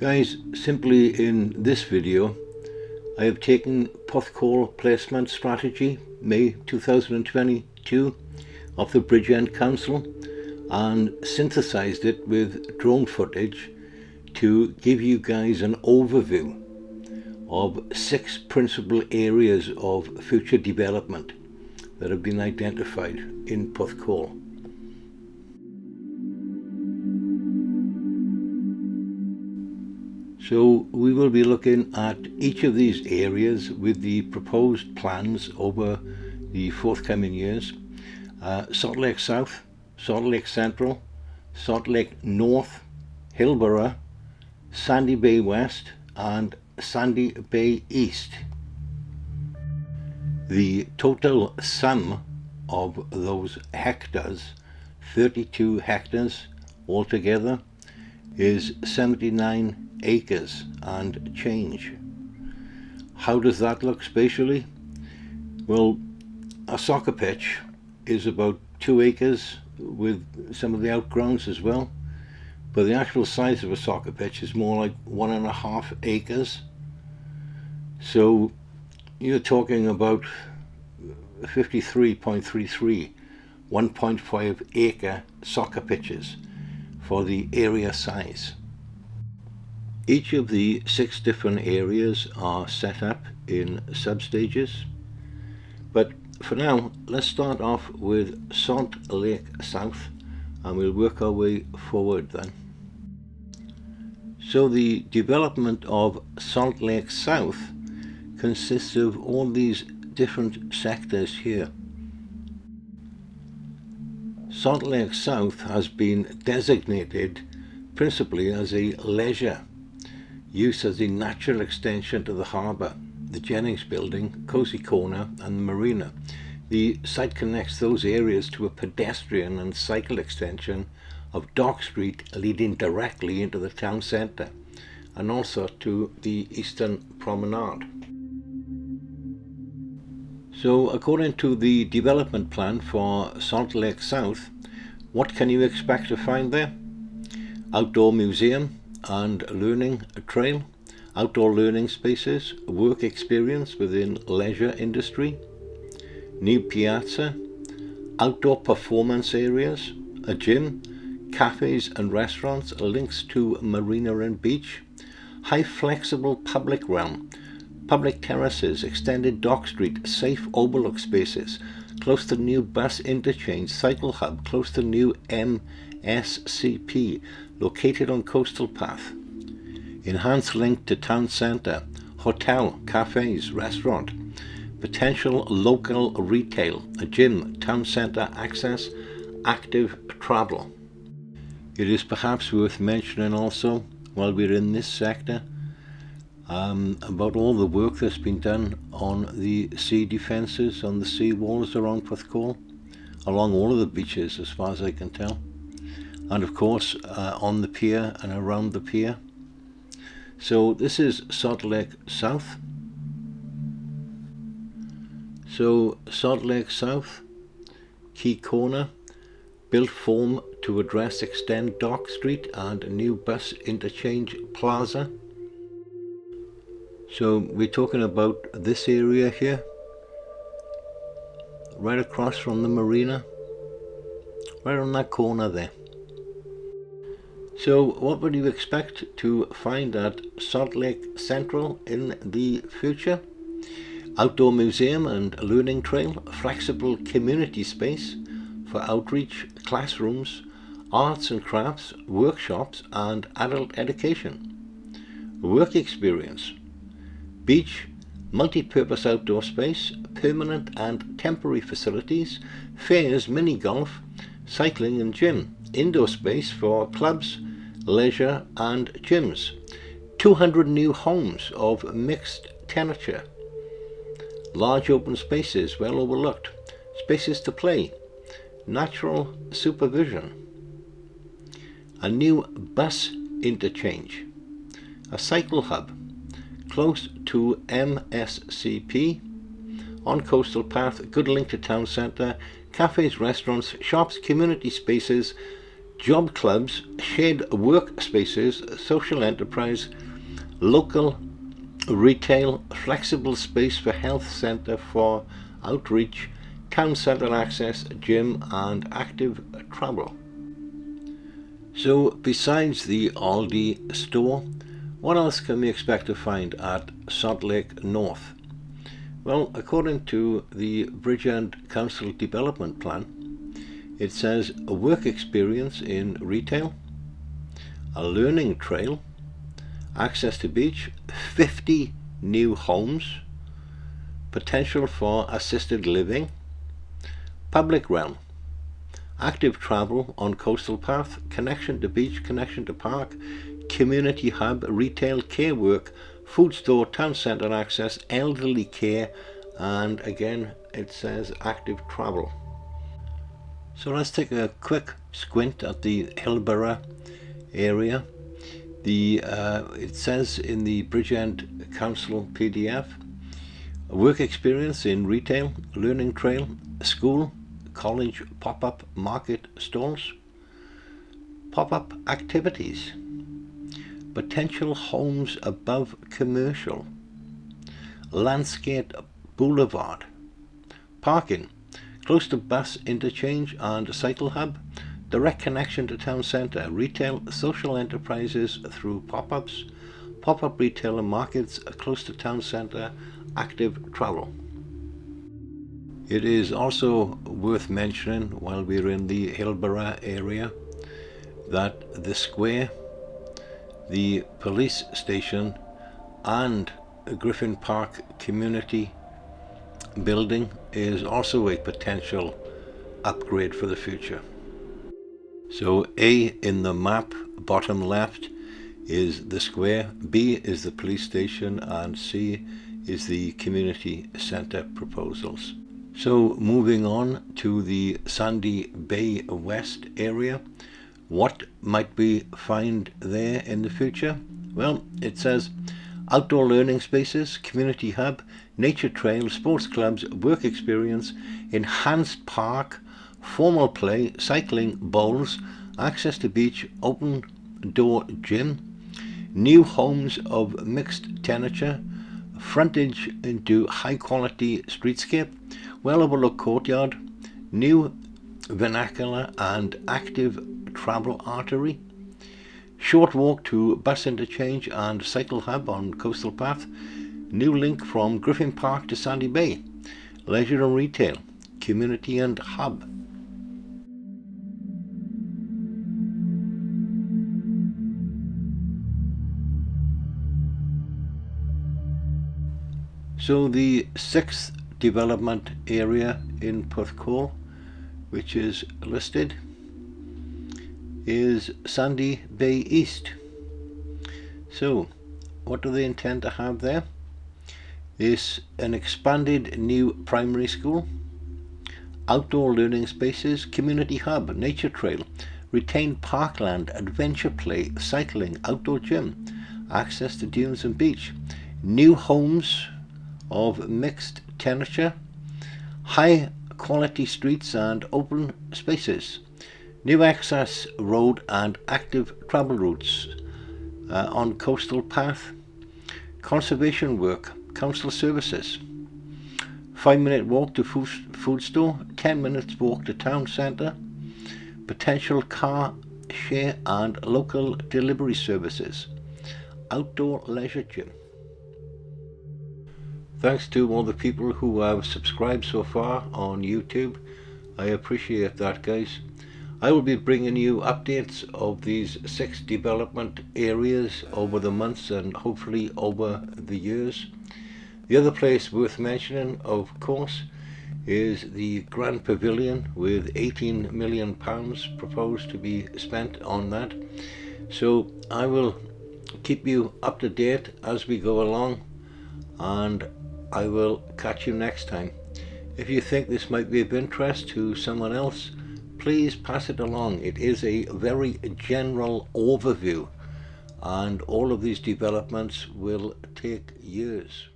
Guys, simply in this video I have taken Porthcawl Placement Strategy, May 2022, of the Bridgend Council and synthesized it with drone footage to give you guys an overview of 6 principal areas of future development that have been identified in Porthcawl. So we will be looking at each of these areas with the proposed plans over the forthcoming years. Salt Lake South, Salt Lake Central, Salt Lake North, Hillborough, Sandy Bay West and Sandy Bay East. The total sum of those hectares, 32 hectares altogether, is 79 acres and change. How does that look spatially? Well, a soccer pitch is about 2 acres with some of the outgrounds as well, but the actual size of a soccer pitch is more like 1.5 acres. So you're talking about 53.33 1.5 acre soccer pitches for the area size. Each of the 6 different areas are set up in substages, but for now let's start off with Salt Lake South and we'll work our way forward then. So the development of Salt Lake South consists of all these different sectors here. Salt Lake South has been designated principally as a leisure use as a natural extension to the harbour, the Jennings Building, Cozy Corner and the marina. The site connects those areas to a pedestrian and cycle extension of Dock Street leading directly into the town centre and also to the Eastern Promenade. So according to the development plan for Salt Lake South, what can you expect to find there? Outdoor museum and learning trail, outdoor learning spaces, work experience within leisure industry, new piazza, outdoor performance areas, a gym, cafes and restaurants, links to marina and beach, high flexible public realm, public terraces, extended Dock Street, safe overlook spaces, close to new bus interchange, cycle hub, close to new MSCP, located on coastal path, enhanced link to town centre, hotel, cafes, restaurant, potential local retail, a gym, town centre access, active travel. It is perhaps worth mentioning also, while we're in this sector, about all the work that's been done on the sea defences, on the sea walls around Porthcawl, along all of the beaches as far as I can tell, and of course on the pier and around the pier. So this is Salt Lake South. So Salt Lake South, Key Corner, built form to address extend Dock Street and new bus interchange plaza. So we're talking about this area here, right across from the marina, right on that corner there. So what would you expect to find at Salt Lake Central in the future? Outdoor museum and learning trail, flexible community space for outreach, classrooms, arts and crafts, workshops and adult education, work experience, beach, multi-purpose outdoor space, permanent and temporary facilities, fairs, mini golf, cycling and gym, indoor space for clubs, leisure and gyms, 200 new homes of mixed tenure, large open spaces well overlooked, spaces to play, natural supervision, a new bus interchange, a cycle hub, close to MSCP, on coastal path, good link to town centre, cafes, restaurants, shops, community spaces, job clubs, shared workspaces, social enterprise, local retail, flexible space for health centre for outreach, town centre access, gym and active travel. So besides the Aldi store, what else can we expect to find at Salt Lake North? Well, according to the Bridgend Council development plan, it says a work experience in retail, a learning trail, access to beach, 50 new homes, potential for assisted living, public realm, active travel on coastal path, connection to beach, connection to park, community hub, retail, care work, food store, town centre access, elderly care, and again it says active travel. So let's take a quick squint at the Hillsborough area. It says in the Bridgend Council PDF, a work experience in retail, learning trail, school, college, pop-up market stalls, pop-up activities, potential homes above commercial, landscape boulevard, parking, close to bus interchange and cycle hub, direct connection to town centre, retail, social enterprises through pop-ups, pop-up retailer markets close to town centre, active travel. It is also worth mentioning, while we're in the Hillsborough area, that the square, the police station and Griffin Park community building is also a potential upgrade for the future. So A in the map, bottom left, is the square, B is the police station, and C is the community centre proposals. So moving on to the Sandy Bay West area, what might we find there in the future? Well, it says outdoor learning spaces, community hub, nature trail, sports clubs, work experience, enhanced park, formal play, cycling, bowls, access to beach, open door gym, new homes of mixed tenure, frontage into high quality streetscape, well overlooked courtyard, new vernacular and active travel artery, short walk to bus interchange and cycle hub on coastal path, new link from Griffin Park to Sandy Bay, leisure and retail, community and hub. So the sixth development area in Porthcawl, which is listed, is Sandy Bay East. So what do they intend to have there? Is an expanded new primary school, outdoor learning spaces, community hub, nature trail, retained parkland, adventure play, cycling, outdoor gym, access to dunes and beach, new homes of mixed tenure, high quality streets and open spaces, new access road and active travel routes on coastal path, conservation work, council services, 5-minute walk to food store, 10 minutes walk to town centre, potential car share and local delivery services, outdoor leisure gym. Thanks to all the people who have subscribed so far on YouTube. I appreciate that, guys. I will be bringing you updates of these 6 development areas over the months and hopefully over the years. The other place worth mentioning, of course, is the Grand Pavilion with £18 million proposed to be spent on that. So I will keep you up to date as we go along, and I will catch you next time. If you think this might be of interest to someone else, please pass it along. It is a very general overview, and all of these developments will take years.